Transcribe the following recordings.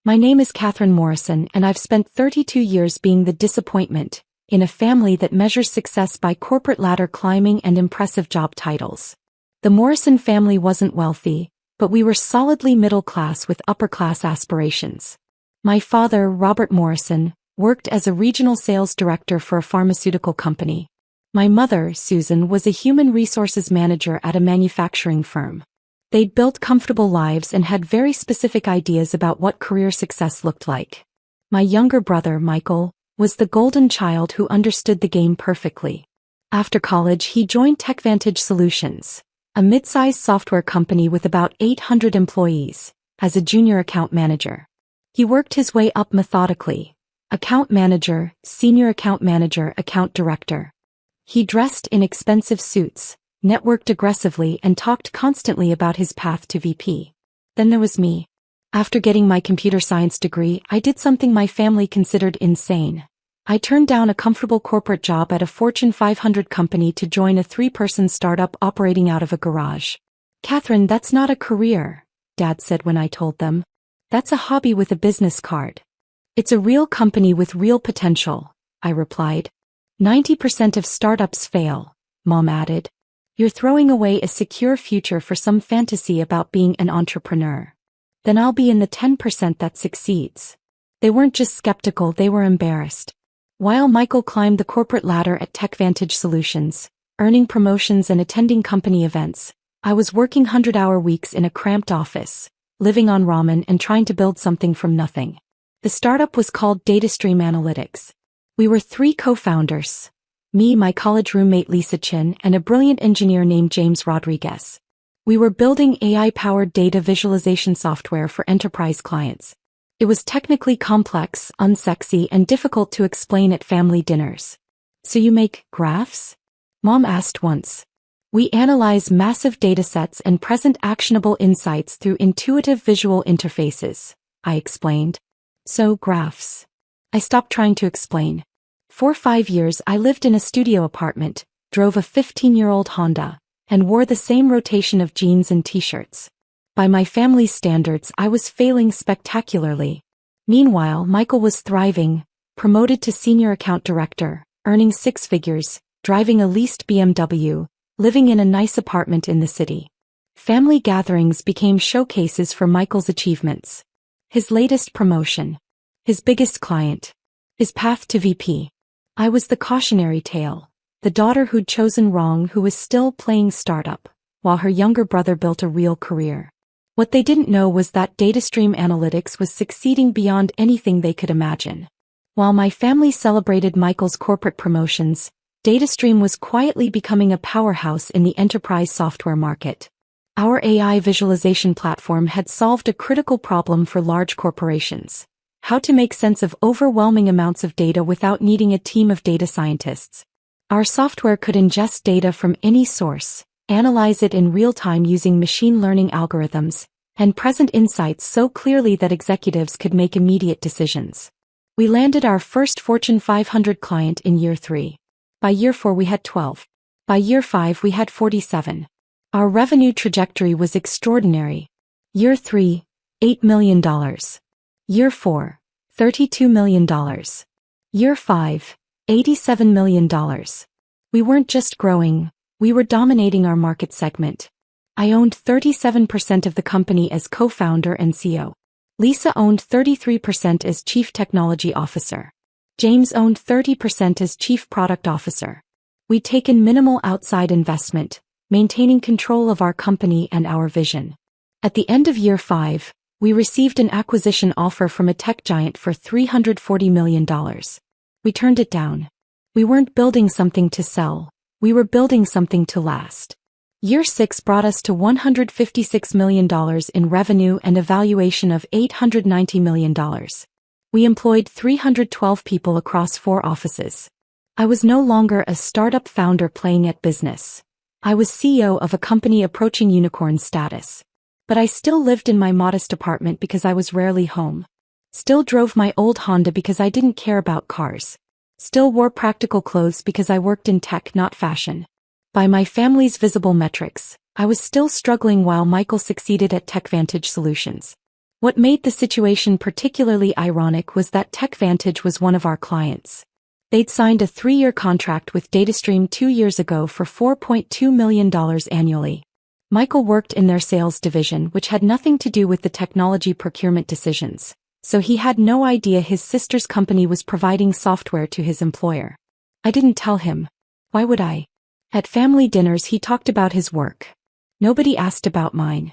My name is Katherine Morrison, and I've spent 32 years being the disappointment in a family that measures success by corporate ladder climbing and impressive job titles. The Morrison family wasn't wealthy, but we were solidly middle class with upper-class aspirations. My father, Robert Morrison, worked as a regional sales director for a pharmaceutical company. My mother, Susan, was a human resources manager at a manufacturing firm. They'd built comfortable lives and had very specific ideas about what career success looked like. My younger brother, Michael, was the golden child who understood the game perfectly. After college, he joined TechVantage Solutions, a mid-sized software company with about 800 employees, as a junior account manager. He worked his way up methodically: account manager, senior account manager, account director. He dressed in expensive suits, networked aggressively, and talked constantly about his path to VP. Then there was me. After getting my computer science degree, I did something my family considered insane. I turned down a comfortable corporate job at a Fortune 500 company to join a 3-person startup operating out of a garage. "Katherine, that's not a career," Dad said when I told them. "That's a hobby with a business card." "It's a real company with real potential," I replied. "90% of startups fail," Mom added. "You're throwing away a secure future for some fantasy about being an entrepreneur." "Then I'll be in the 10% that succeeds." They weren't just skeptical, they were embarrassed. While Michael climbed the corporate ladder at TechVantage Solutions, earning promotions and attending company events, I was working 100-hour weeks in a cramped office, living on ramen and trying to build something from nothing. The startup was called DataStream Analytics. We were 3 co-founders: me, my college roommate Lisa Chin, and a brilliant engineer named James Rodriguez. We were building AI-powered data visualization software for enterprise clients. It was technically complex, unsexy, and difficult to explain at family dinners. "So you make graphs?" Mom asked once. "We analyze massive datasets and present actionable insights through intuitive visual interfaces," I explained. "So, graphs." I stopped trying to explain. For 5 years I lived in a studio apartment, drove a 15-year-old Honda, and wore the same rotation of jeans and t-shirts. By my family's standards, I was failing spectacularly. Meanwhile, Michael was thriving, promoted to senior account director, earning 6 figures, driving a leased BMW, living in a nice apartment in the city. Family gatherings became showcases for Michael's achievements. His latest promotion, his biggest client, his path to VP. I was the cautionary tale, the daughter who'd chosen wrong, who was still playing startup, while her younger brother built a real career. What they didn't know was that DataStream Analytics was succeeding beyond anything they could imagine. While my family celebrated Michael's corporate promotions, DataStream was quietly becoming a powerhouse in the enterprise software market. Our AI visualization platform had solved a critical problem for large corporations: how to make sense of overwhelming amounts of data without needing a team of data scientists. Our software could ingest data from any source, analyze it in real time using machine learning algorithms, and present insights so clearly that executives could make immediate decisions. We landed our first Fortune 500 client in year 3. By year 4 we had 12. By year 5 we had 47. Our revenue trajectory was extraordinary. Year 3, $8 million. Year 4, $32 million. Year 5, $87 million. We weren't just growing, we were dominating our market segment. I owned 37% of the company as co-founder and CEO. Lisa owned 33% as Chief Technology Officer. James owned 30% as Chief Product Officer. We'd taken minimal outside investment, maintaining control of our company and our vision. At the end of year 5, we received an acquisition offer from a tech giant for $340 million. We turned it down. We weren't building something to sell, we were building something to last. Year 6 brought us to $156 million in revenue and a valuation of $890 million. We employed 312 people across 4 offices. I was no longer a startup founder playing at business. I was CEO of a company approaching unicorn status. But I still lived in my modest apartment because I was rarely home. Still drove my old Honda because I didn't care about cars. Still wore practical clothes because I worked in tech, not fashion. By my family's visible metrics, I was still struggling while Michael succeeded at TechVantage Solutions. What made the situation particularly ironic was that TechVantage was one of our clients. They'd signed a 3-year contract with DataStream 2 years ago for $4.2 million annually. Michael worked in their sales division, which had nothing to do with the technology procurement decisions, so he had no idea his sister's company was providing software to his employer. I didn't tell him. Why would I? At family dinners he talked about his work. Nobody asked about mine.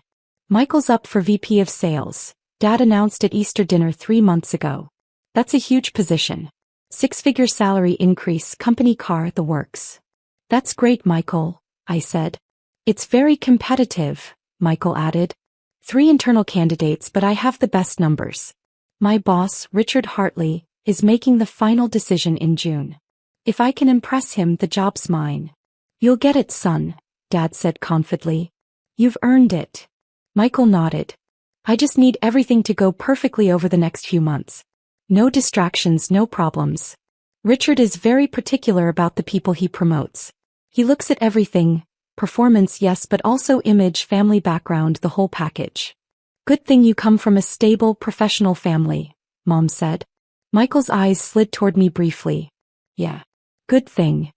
Michael's up for VP of Sales, Dad announced at Easter dinner 3 months ago. That's a huge position. 6-figure salary increase, company car, the works. That's great, Michael, I said. It's very competitive, Michael added. 3 internal candidates, but I have the best numbers. My boss, Richard Hartley, is making the final decision in June. If I can impress him, the job's mine. You'll get it, son, Dad said confidently. You've earned it. Michael nodded. I just need everything to go perfectly over the next few months. No distractions, no problems. Richard is very particular about the people he promotes. He looks at everything, performance yes, but also image, family background, the whole package. Good thing you come from a stable, professional family, Mom said. Michael's eyes slid toward me briefly. Yeah. Good thing.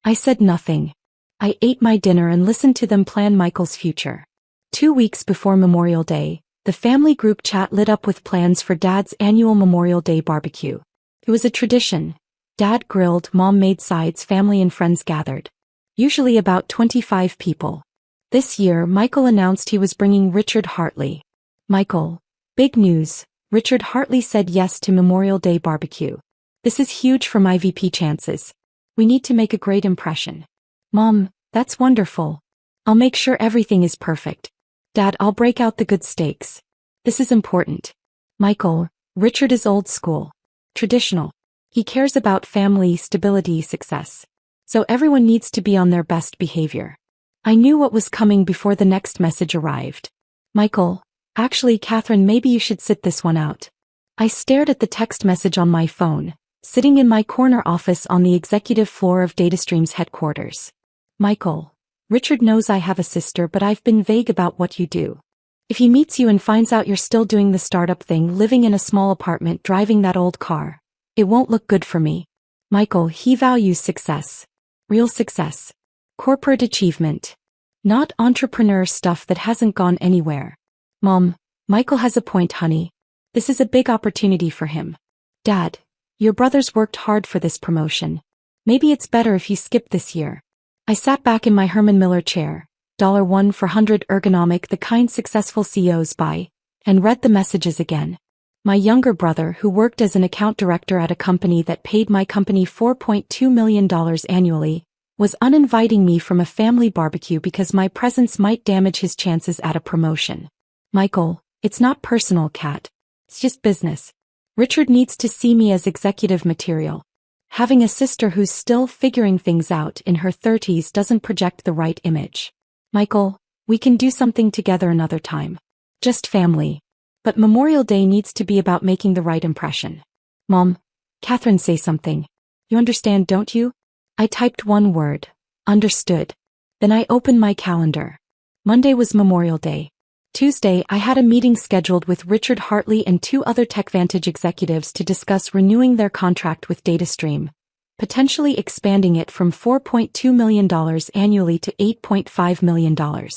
I said nothing. I ate my dinner and listened to them plan Michael's future. 2 weeks before Memorial Day, the family group chat lit up with plans for Dad's annual Memorial Day barbecue. It was a tradition. Dad grilled, Mom made sides, family and friends gathered. Usually about 25 people. This year, Michael announced he was bringing Richard Hartley. Michael, big news, Richard Hartley said yes to Memorial Day barbecue. This is huge for my VP chances. We need to make a great impression. Mom, that's wonderful. I'll make sure everything is perfect. Dad, I'll break out the good steaks. This is important. Michael, Richard is old school. Traditional. He cares about family, stability, success. So everyone needs to be on their best behavior. I knew what was coming before the next message arrived. Michael, actually, Katherine, maybe you should sit this one out. I stared at the text message on my phone, sitting in my corner office on the executive floor of DataStream's headquarters. Michael, Richard knows I have a sister, but I've been vague about what you do. If he meets you and finds out you're still doing the startup thing, living in a small apartment, driving that old car, it won't look good for me. Michael, he values success. Real success. Corporate achievement. Not entrepreneur stuff that hasn't gone anywhere. Mom, Michael has a point, honey. This is a big opportunity for him. Dad, your brother's worked hard for this promotion. Maybe it's better if you skip this year. I sat back in my Herman Miller chair, $1 for 100 ergonomic, the kind successful CEOs buy, and read the messages again. My younger brother, who worked as an account director at a company that paid my company $4.2 million annually, was uninviting me from a family barbecue because my presence might damage his chances at a promotion. Michael, it's not personal, Kat. It's just business. Richard needs to see me as executive material. Having a sister who's still figuring things out in her 30s doesn't project the right image. Michael, we can do something together another time. Just family. But Memorial Day needs to be about making the right impression. Mom, Katherine, say something. You understand, don't you? I typed one word. Understood. Then I opened my calendar. Monday was Memorial Day. Tuesday, I had a meeting scheduled with Richard Hartley and 2 other TechVantage executives to discuss renewing their contract with DataStream, potentially expanding it from $4.2 million annually to $8.5 million.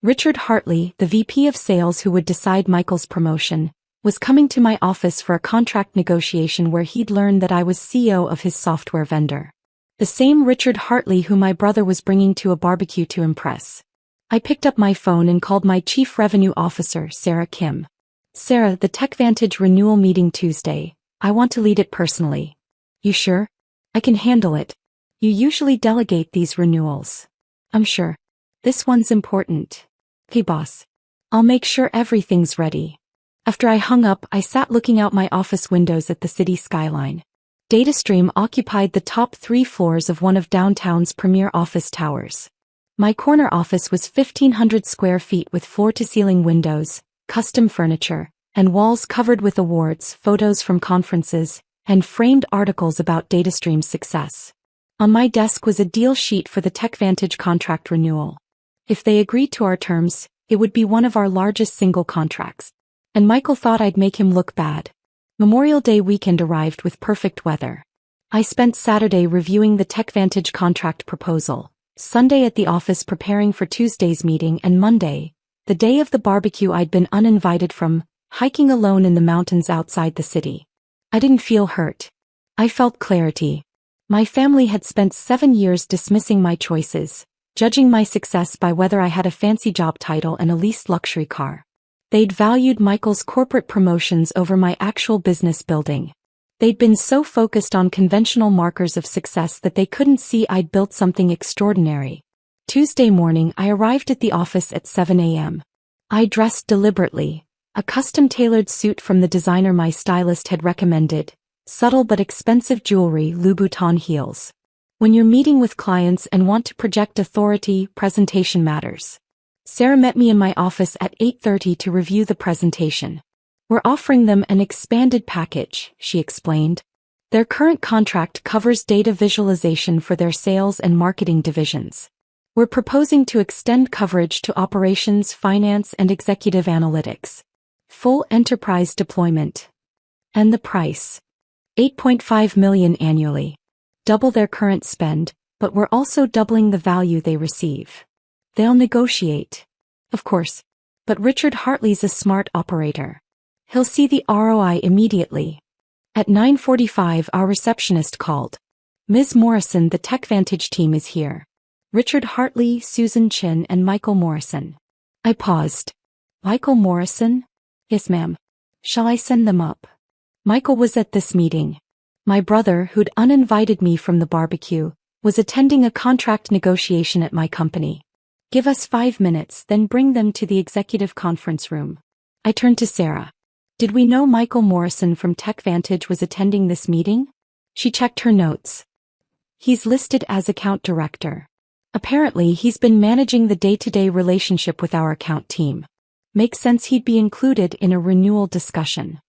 Richard Hartley, the VP of Sales who would decide Michael's promotion, was coming to my office for a contract negotiation where he'd learned that I was CEO of his software vendor. The same Richard Hartley who my brother was bringing to a barbecue to impress. I picked up my phone and called my Chief Revenue Officer, Sarah Kim. Sarah, the TechVantage renewal meeting Tuesday. I want to lead it personally. You sure? I can handle it. You usually delegate these renewals. I'm sure. This one's important. Okay, boss. I'll make sure everything's ready. After I hung up, I sat looking out my office windows at the city skyline. DataStream occupied the top 3 floors of one of downtown's premier office towers. My corner office was 1,500 square feet with floor-to-ceiling windows, custom furniture, and walls covered with awards, photos from conferences, and framed articles about DataStream's success. On my desk was a deal sheet for the TechVantage contract renewal. If they agreed to our terms, it would be one of our largest single contracts. And Michael thought I'd make him look bad. Memorial Day weekend arrived with perfect weather. I spent Saturday reviewing the TechVantage contract proposal, Sunday at the office preparing for Tuesday's meeting, and Monday, the day of the barbecue I'd been uninvited from, hiking alone in the mountains outside the city. I didn't feel hurt. I felt clarity. My family had spent 7 years dismissing my choices, judging my success by whether I had a fancy job title and a leased luxury car. They'd valued Michael's corporate promotions over my actual business building. They'd been so focused on conventional markers of success that they couldn't see I'd built something extraordinary. Tuesday morning, I arrived at the office at 7 a.m. I dressed deliberately, a custom-tailored suit from the designer my stylist had recommended, subtle but expensive jewelry, Louboutin heels. When you're meeting with clients and want to project authority, presentation matters. Sarah met me in my office at 8:30 to review the presentation. We're offering them an expanded package, she explained. Their current contract covers data visualization for their sales and marketing divisions. We're proposing to extend coverage to operations, finance, and executive analytics. Full enterprise deployment. And the price. $8.5 million annually. Double their current spend, but we're also doubling the value they receive. They'll negotiate. Of course. But Richard Hartley's a smart operator. He'll see the ROI immediately. At 9:45 our receptionist called. Ms. Morrison, the TechVantage team is here. Richard Hartley, Susan Chin, and Michael Morrison. I paused. Michael Morrison? Yes, ma'am. Shall I send them up? Michael was at this meeting. My brother, who'd uninvited me from the barbecue, was attending a contract negotiation at my company. Give us 5 minutes, then bring them to the executive conference room. I turned to Sarah. Did we know Michael Morrison from TechVantage was attending this meeting? She checked her notes. He's listed as account director. Apparently he's been managing the day-to-day relationship with our account team. Makes sense he'd be included in a renewal discussion.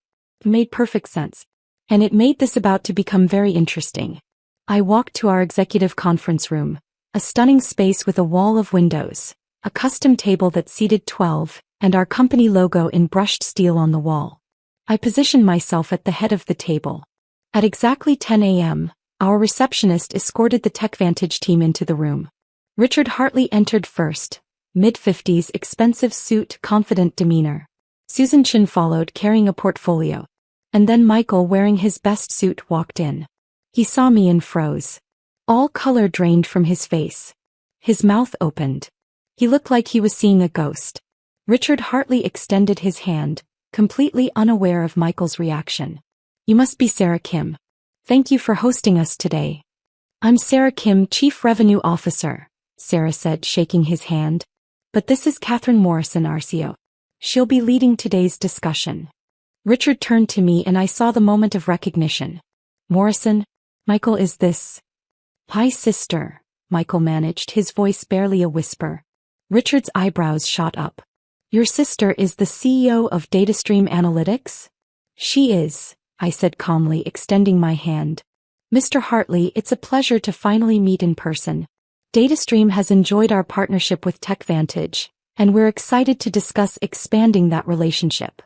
Made perfect sense. And it made this about to become very interesting. I walked to our executive conference room. A stunning space with a wall of windows, a custom table that seated 12, and our company logo in brushed steel on the wall. I positioned myself at the head of the table. At exactly 10 a.m., our receptionist escorted the TechVantage team into the room. Richard Hartley entered first, mid-50s, expensive suit, confident demeanor. Susan Chin followed, carrying a portfolio. And then Michael, wearing his best suit, walked in. He saw me and froze. All color drained from his face. His mouth opened. He looked like he was seeing a ghost. Richard Hartley extended his hand, completely unaware of Michael's reaction. You must be Sarah Kim. Thank you for hosting us today. I'm Sarah Kim, Chief Revenue Officer, Sarah said, shaking his hand. But this is Katherine Morrison, RCO. She'll be leading today's discussion. Richard turned to me and I saw the moment of recognition. Morrison, Michael, is this? Hi, sister, Michael managed, his voice barely a whisper. Richard's eyebrows shot up. Your sister is the CEO of DataStream Analytics? She is, I said calmly, extending my hand. Mr. Hartley, it's a pleasure to finally meet in person. DataStream has enjoyed our partnership with TechVantage, and we're excited to discuss expanding that relationship.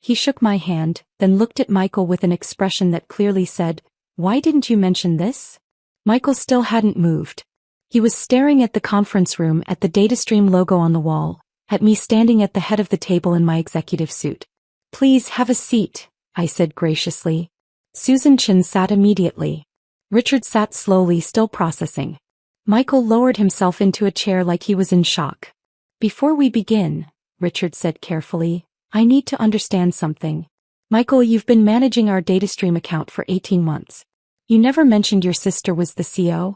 He shook my hand, then looked at Michael with an expression that clearly said, Why didn't you mention this? Michael still hadn't moved. He was staring at the conference room, at the DataStream logo on the wall, at me standing at the head of the table in my executive suit. Please have a seat, I said graciously. Susan Chin sat immediately. Richard sat slowly, still processing. Michael lowered himself into a chair like he was in shock. Before we begin, Richard said carefully, I need to understand something. Michael, you've been managing our DataStream account for 18 months. You never mentioned your sister was the CEO?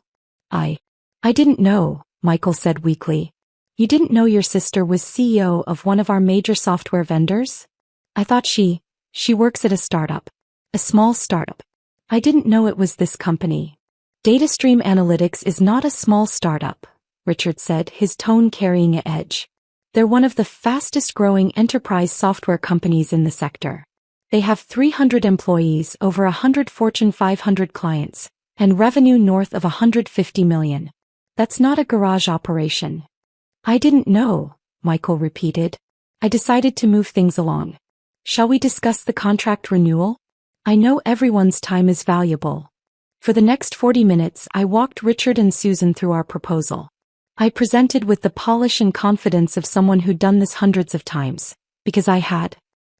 I didn't know, Michael said weakly. You didn't know your sister was CEO of one of our major software vendors? I thought she works at a startup. A small startup. I didn't know it was this company. DataStream Analytics is not a small startup, Richard said, his tone carrying an edge. They're one of the fastest growing enterprise software companies in the sector. They have 300 employees, over 100 Fortune 500 clients, and revenue north of $150 million. That's not a garage operation. I didn't know, Michael repeated. I decided to move things along. Shall we discuss the contract renewal? I know everyone's time is valuable. For the next 40 minutes, I walked Richard and Susan through our proposal. I presented with the polish and confidence of someone who'd done this hundreds of times, because I had.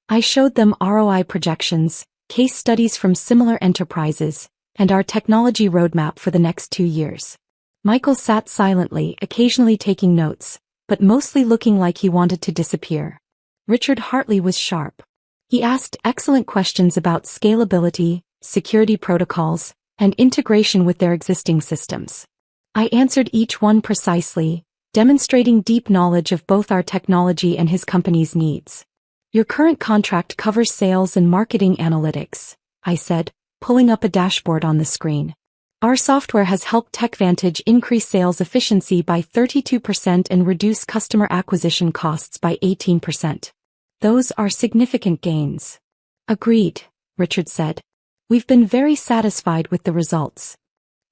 I showed them ROI projections, case studies from similar enterprises, and our technology roadmap for the next 2 years. Michael sat silently, occasionally taking notes, but mostly looking like he wanted to disappear. Richard Hartley was sharp. He asked excellent questions about scalability, security protocols, and integration with their existing systems. I answered each one precisely, demonstrating deep knowledge of both our technology and his company's needs. Your current contract covers sales and marketing analytics, I said, pulling up a dashboard on the screen. Our software has helped TechVantage increase sales efficiency by 32% and reduce customer acquisition costs by 18%. Those are significant gains. Agreed, Richard said. We've been very satisfied with the results.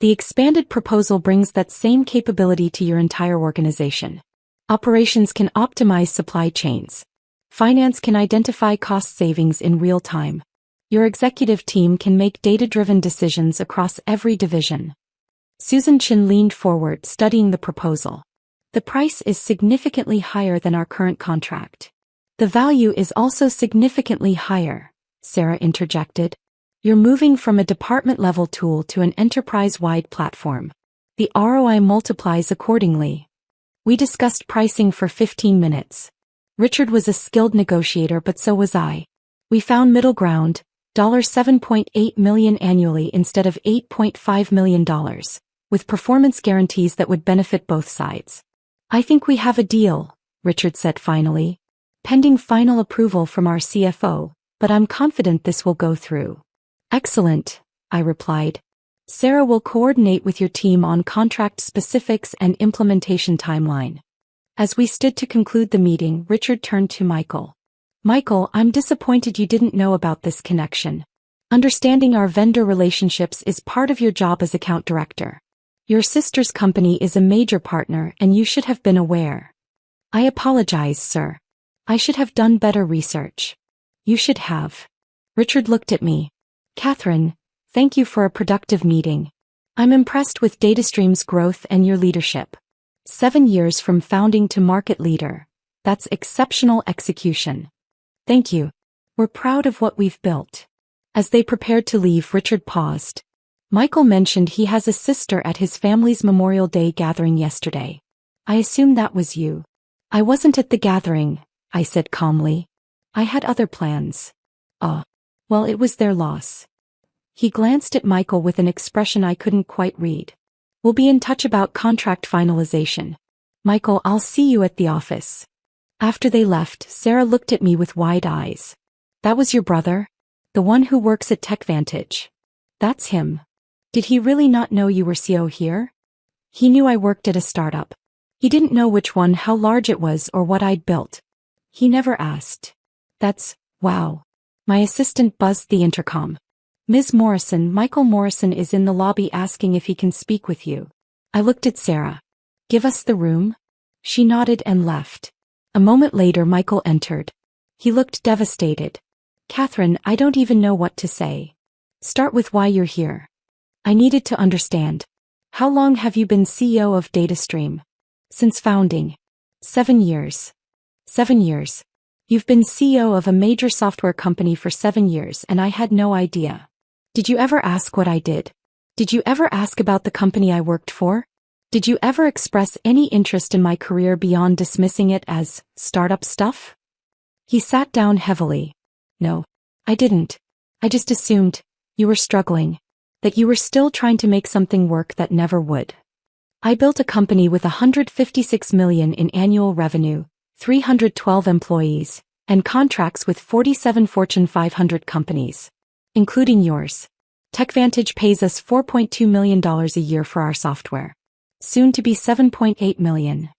The expanded proposal brings that same capability to your entire organization. Operations can optimize supply chains. Finance can identify cost savings in real time. Your executive team can make data-driven decisions across every division. Susan Chin leaned forward, studying the proposal. The price is significantly higher than our current contract. The value is also significantly higher, Sarah interjected. You're moving from a department-level tool to an enterprise-wide platform. The ROI multiplies accordingly. We discussed pricing for 15 minutes. Richard was a skilled negotiator, but so was I. We found middle ground, $7.8 million annually instead of $8.5 million, with performance guarantees that would benefit both sides. I think we have a deal, Richard said finally. Pending final approval from our CFO, but I'm confident this will go through. Excellent, I replied. Sarah will coordinate with your team on contract specifics and implementation timeline. As we stood to conclude the meeting, Richard turned to Michael. Michael, I'm disappointed you didn't know about this connection. Understanding our vendor relationships is part of your job as account director. Your sister's company is a major partner and you should have been aware. I apologize, sir. I should have done better research. You should have. Richard looked at me. Katherine, thank you for a productive meeting. I'm impressed with DataStream's growth and your leadership. 7 years from founding to market leader. That's exceptional execution. Thank you. We're proud of what we've built. As they prepared to leave, Richard paused. Michael mentioned he has a sister at his family's Memorial Day gathering yesterday. I assume that was you. I wasn't at the gathering, I said calmly. I had other plans. Well, it was their loss. He glanced at Michael with an expression I couldn't quite read. We'll be in touch about contract finalization. Michael, I'll see you at the office. After they left, Sarah looked at me with wide eyes. That was your brother? The one who works at TechVantage. That's him. Did he really not know you were CO here? He knew I worked at a startup. He didn't know which one, how large it was, or what I'd built. He never asked. Wow. My assistant buzzed the intercom. Ms. Morrison, Michael Morrison is in the lobby asking if he can speak with you. I looked at Sarah. Give us the room? She nodded and left. A moment later, Michael entered. He looked devastated. Katherine, I don't even know what to say. Start with why you're here. I needed to understand. How long have you been CEO of DataStream? Since founding. 7 years. 7 years. You've been CEO of a major software company for 7 years and I had no idea. Did you ever ask what I did? Did you ever ask about the company I worked for? Did you ever express any interest in my career beyond dismissing it as startup stuff? He sat down heavily. No, I didn't. I just assumed you were struggling, that you were still trying to make something work that never would. I built a company with $156 million in annual revenue, 312 employees, and contracts with 47 Fortune 500 companies, including yours. TechVantage pays us $4.2 million a year for our software. Soon to be $7.8 million.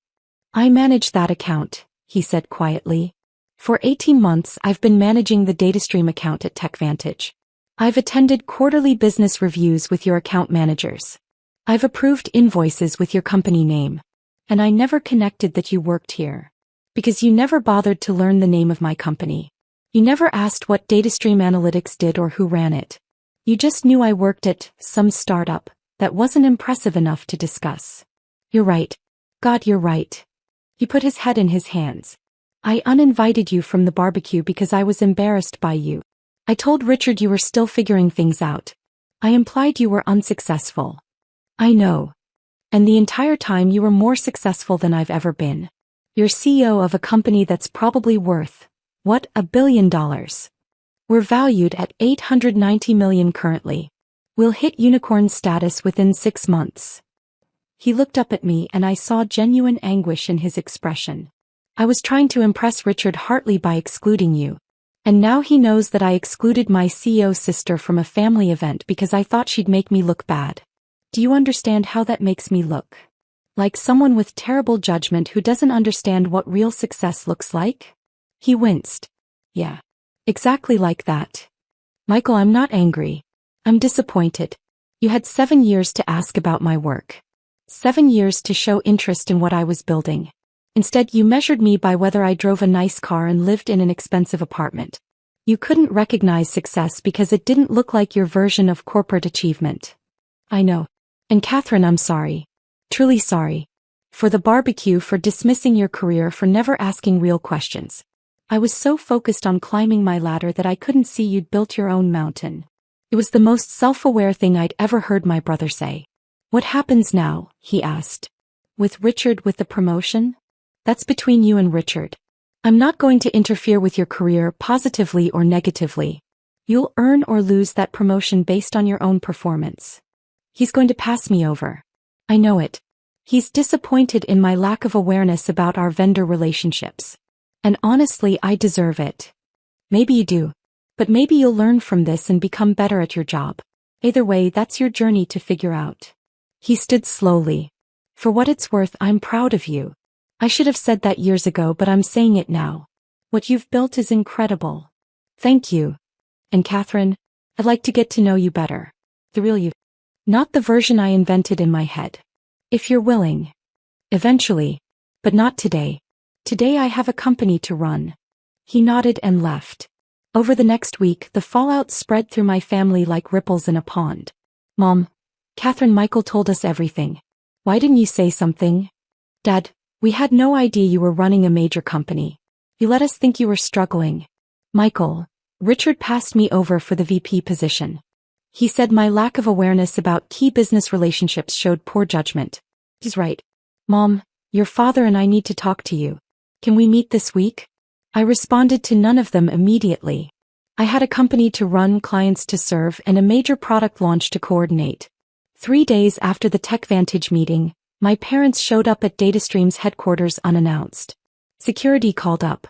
I manage that account, he said quietly. For 18 months I've been managing the DataStream account at TechVantage. I've attended quarterly business reviews with your account managers. I've approved invoices with your company name. And I never connected that you worked here. Because you never bothered to learn the name of my company. You never asked what DataStream Analytics did or who ran it. You just knew I worked at some startup that wasn't impressive enough to discuss. You're right. God, you're right. He put his head in his hands. I uninvited you from the barbecue because I was embarrassed by you. I told Richard you were still figuring things out. I implied you were unsuccessful. I know. And the entire time you were more successful than I've ever been. You're CEO of a company that's probably worth, what, $1 billion. We're valued at $890 million currently. We'll hit unicorn status within 6 months. He looked up at me and I saw genuine anguish in his expression. I was trying to impress Richard Hartley by excluding you. And now he knows that I excluded my CEO sister from a family event because I thought she'd make me look bad. Do you understand how that makes me look? Like someone with terrible judgment who doesn't understand what real success looks like? He winced. Yeah. Exactly like that. Michael, I'm not angry. I'm disappointed. You had 7 years to ask about my work. 7 years to show interest in what I was building. Instead, you measured me by whether I drove a nice car and lived in an expensive apartment. You couldn't recognize success because it didn't look like your version of corporate achievement. I know. And Katherine, I'm sorry. Truly sorry. For the barbecue, for dismissing your career, for never asking real questions. I was so focused on climbing my ladder that I couldn't see you'd built your own mountain. It was the most self-aware thing I'd ever heard my brother say. What happens now? He asked. With Richard, with the promotion? That's between you and Richard. I'm not going to interfere with your career positively or negatively. You'll earn or lose that promotion based on your own performance. He's going to pass me over. I know it. He's disappointed in my lack of awareness about our vendor relationships. And honestly, I deserve it. Maybe you do. But maybe you'll learn from this and become better at your job. Either way, that's your journey to figure out. He stood slowly. For what it's worth, I'm proud of you. I should have said that years ago, but I'm saying it now. What you've built is incredible. Thank you. And Katherine, I'd like to get to know you better. The real you. Not the version I invented in my head. If you're willing. Eventually. But not today. Today I have a company to run. He nodded and left. Over the next week, the fallout spread through my family like ripples in a pond. Mom, Katherine, Michael told us everything. Why didn't you say something? Dad, we had no idea you were running a major company. You let us think you were struggling. Michael, Richard passed me over for the VP position. He said my lack of awareness about key business relationships showed poor judgment. He's right. Mom, your father and I need to talk to you. Can we meet this week? I responded to none of them immediately. I had a company to run, clients to serve, and a major product launch to coordinate. 3 days after the TechVantage meeting, my parents showed up at DataStream's headquarters unannounced. Security called up.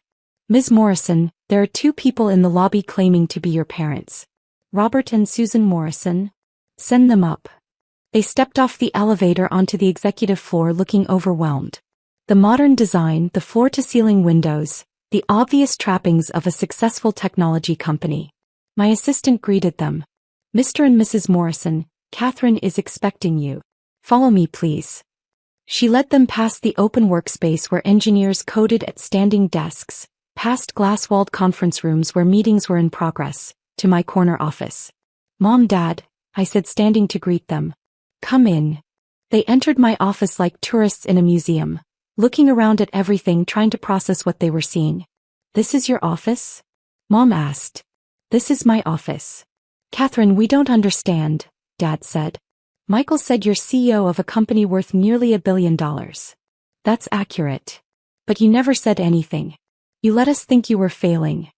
Ms. Morrison, there are 2 people in the lobby claiming to be your parents. Robert and Susan Morrison. Send them up. They stepped off the elevator onto the executive floor looking overwhelmed. The modern design, the floor-to-ceiling windows, the obvious trappings of a successful technology company. My assistant greeted them. Mr. and Mrs. Morrison, Katherine is expecting you. Follow me, please. She led them past the open workspace where engineers coded at standing desks, past glass-walled conference rooms where meetings were in progress, to my corner office. Mom, Dad, I said, standing to greet them. Come in. They entered my office like tourists in a museum, looking around at everything, trying to process what they were seeing. This is your office? Mom asked. This is my office. Katherine, we don't understand, Dad said. Michael said you're CEO of a company worth nearly $1 billion. That's accurate. But you never said anything. You let us think you were failing.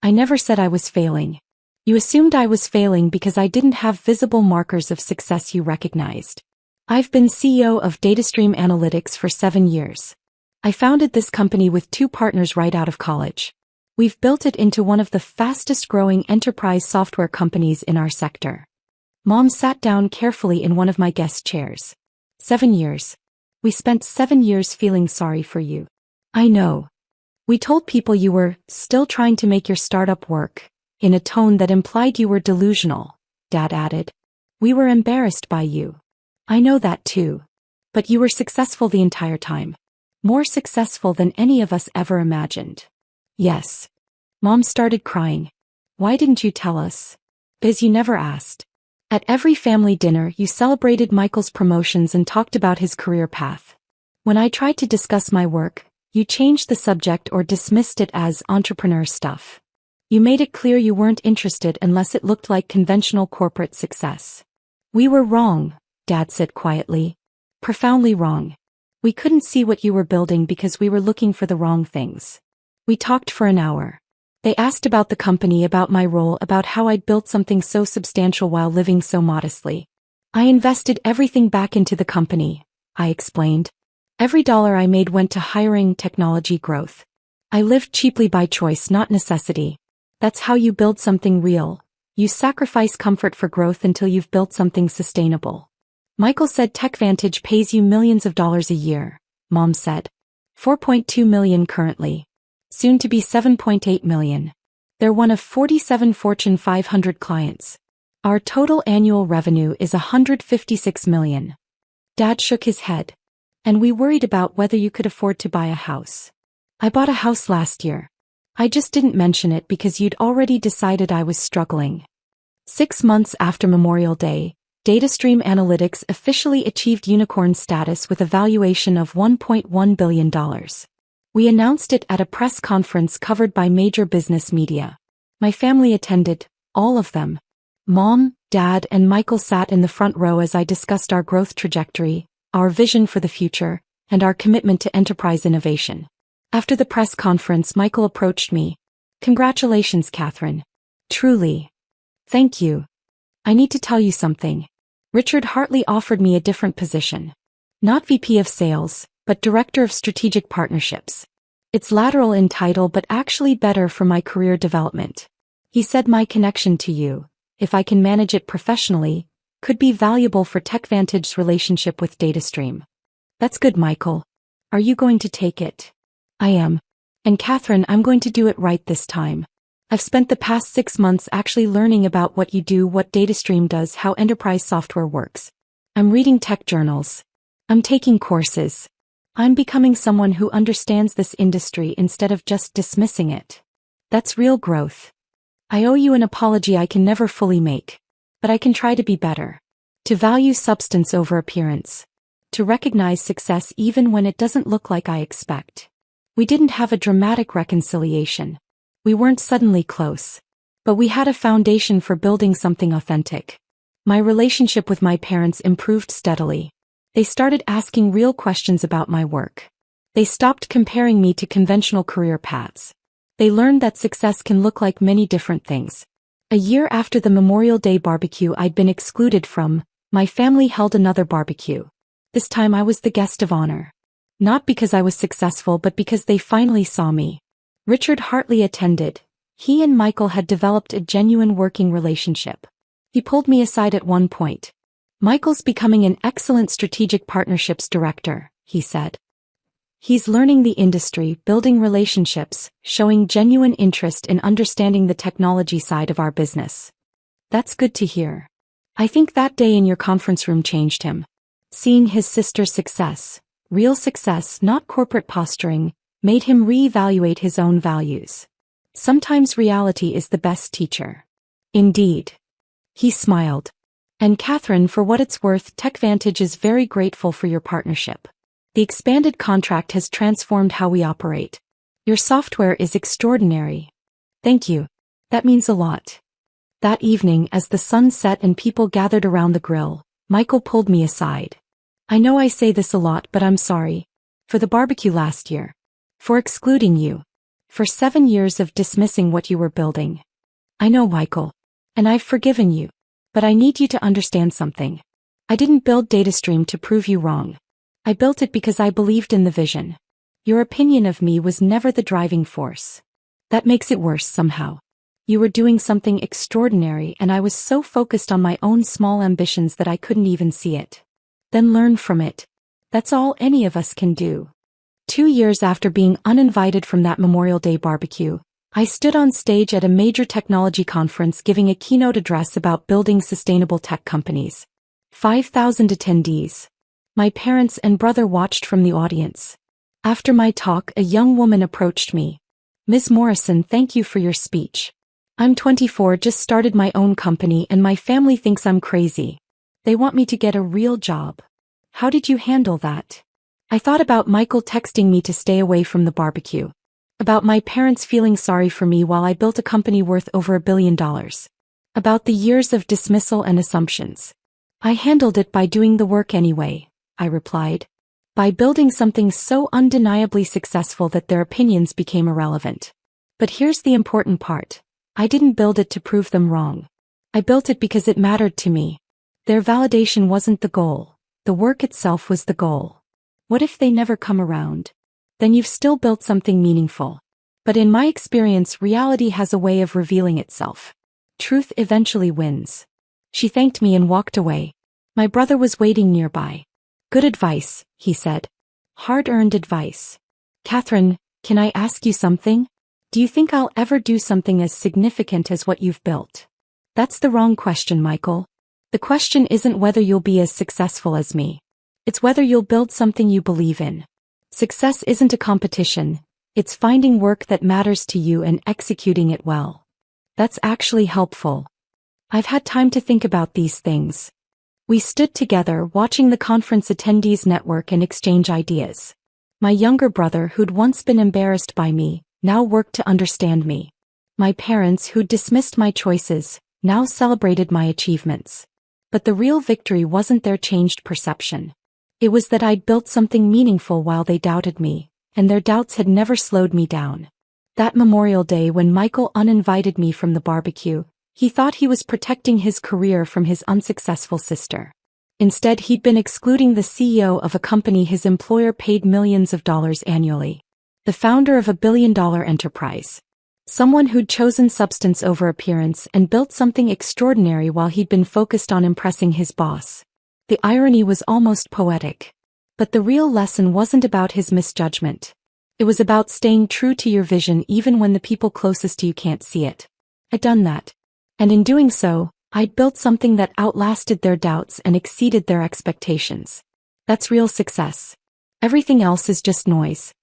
I never said I was failing. You assumed I was failing because I didn't have visible markers of success you recognized. I've been CEO of DataStream Analytics for 7 years. I founded this company with 2 partners right out of college. We've built it into one of the fastest-growing enterprise software companies in our sector. Mom sat down carefully in one of my guest chairs. 7 years. We spent 7 years feeling sorry for you. I know. We told people you were still trying to make your startup work, in a tone that implied you were delusional, Dad added. We were embarrassed by you. I know that too. But you were successful the entire time. More successful than any of us ever imagined. Yes. Mom started crying. Why didn't you tell us? Biz, you never asked. At every family dinner, you celebrated Michael's promotions and talked about his career path. When I tried to discuss my work, you changed the subject or dismissed it as entrepreneur stuff. You made it clear you weren't interested unless it looked like conventional corporate success. We were wrong, Dad said quietly. Profoundly wrong. We couldn't see what you were building because we were looking for the wrong things. We talked for an hour. They asked about the company, about my role, about how I'd built something so substantial while living so modestly. I invested everything back into the company, I explained. Every dollar I made went to hiring, technology, growth. I lived cheaply by choice, not necessity. That's how you build something real. You sacrifice comfort for growth until you've built something sustainable. Michael said TechVantage pays you millions of dollars a year, Mom said. 4.2 million currently. Soon to be 7.8 million. They're one of 47 Fortune 500 clients. Our total annual revenue is 156 million. Dad shook his head. And we worried about whether you could afford to buy a house. I bought a house last year. I just didn't mention it because you'd already decided I was struggling. 6 months after Memorial Day, DataStream Analytics officially achieved unicorn status with a valuation of $1.1 billion. We announced it at a press conference covered by major business media. My family attended, all of them. Mom, Dad, and Michael sat in the front row as I discussed our growth trajectory, our vision for the future, and our commitment to enterprise innovation. After the press conference, Michael approached me. Congratulations, Katherine. Truly. Thank you. I need to tell you something. Richard Hartley offered me a different position. Not VP of Sales, but Director of Strategic Partnerships. It's lateral in title but actually better for my career development. He said my connection to you, if I can manage it professionally, could be valuable for TechVantage's relationship with DataStream. That's good, Michael. Are you going to take it? I am. And Katherine, I'm going to do it right this time. I've spent the past 6 months actually learning about what you do, what DataStream does, how enterprise software works. I'm reading tech journals. I'm taking courses. I'm becoming someone who understands this industry instead of just dismissing it. That's real growth. I owe you an apology I can never fully make. But I can try to be better. To value substance over appearance. To recognize success even when it doesn't look like I expect. We didn't have a dramatic reconciliation. We weren't suddenly close. But we had a foundation for building something authentic. My relationship with my parents improved steadily. They started asking real questions about my work. They stopped comparing me to conventional career paths. They learned that success can look like many different things. A year after the Memorial Day barbecue I'd been excluded from, my family held another barbecue. This time I was the guest of honor. Not because I was successful but because they finally saw me. Richard Hartley attended. He and Michael had developed a genuine working relationship. He pulled me aside at one point. Michael's becoming an excellent strategic partnerships director, he said. He's learning the industry, building relationships, showing genuine interest in understanding the technology side of our business. That's good to hear. I think that day in your conference room changed him. Seeing his sister's success, real success, not corporate posturing, made him reevaluate his own values. Sometimes reality is the best teacher. Indeed. He smiled. And Katherine, for what it's worth, TechVantage is very grateful for your partnership. The expanded contract has transformed how we operate. Your software is extraordinary. Thank you. That means a lot. That evening, as the sun set and people gathered around the grill, Michael pulled me aside. I know I say this a lot, but I'm sorry. For the barbecue last year. For excluding you. For 7 years of dismissing what you were building. I know, Michael. And I've forgiven you. But I need you to understand something. I didn't build DataStream to prove you wrong. I built it because I believed in the vision. Your opinion of me was never the driving force. That makes it worse somehow. You were doing something extraordinary and I was so focused on my own small ambitions that I couldn't even see it. Then learn from it. That's all any of us can do. 2 years after being uninvited from that Memorial Day barbecue, I stood on stage at a major technology conference giving a keynote address about building sustainable tech companies. 5,000 attendees. My parents and brother watched from the audience. After my talk, a young woman approached me. Ms. Morrison, thank you for your speech. I'm 24, just started my own company, and my family thinks I'm crazy. They want me to get a real job. How did you handle that? I thought about Michael texting me to stay away from the barbecue. About my parents feeling sorry for me while I built a company worth over $1 billion. About the years of dismissal and assumptions. I handled it by doing the work anyway, I replied. By building something so undeniably successful that their opinions became irrelevant. But here's the important part. I didn't build it to prove them wrong. I built it because it mattered to me. Their validation wasn't the goal. The work itself was the goal. What if they never come around? Then you've still built something meaningful. But in my experience, reality has a way of revealing itself. Truth eventually wins. She thanked me and walked away. My brother was waiting nearby. Good advice, he said. Hard-earned advice. Katherine, can I ask you something? Do you think I'll ever do something as significant as what you've built? That's the wrong question, Michael. The question isn't whether you'll be as successful as me. It's whether you'll build something you believe in. Success isn't a competition. It's finding work that matters to you and executing it well. That's actually helpful. I've had time to think about these things. We stood together watching the conference attendees network and exchange ideas. My younger brother, who'd once been embarrassed by me, now worked to understand me. My parents, who'd dismissed my choices, now celebrated my achievements. But the real victory wasn't their changed perception. It was that I'd built something meaningful while they doubted me, and their doubts had never slowed me down. That Memorial Day, when Michael uninvited me from the barbecue, he thought he was protecting his career from his unsuccessful sister. Instead, he'd been excluding the CEO of a company his employer paid millions of dollars annually. The founder of $1 billion enterprise. Someone who'd chosen substance over appearance and built something extraordinary while he'd been focused on impressing his boss. The irony was almost poetic. But the real lesson wasn't about his misjudgment. It was about staying true to your vision even when the people closest to you can't see it. I'd done that. And in doing so, I'd built something that outlasted their doubts and exceeded their expectations. That's real success. Everything else is just noise.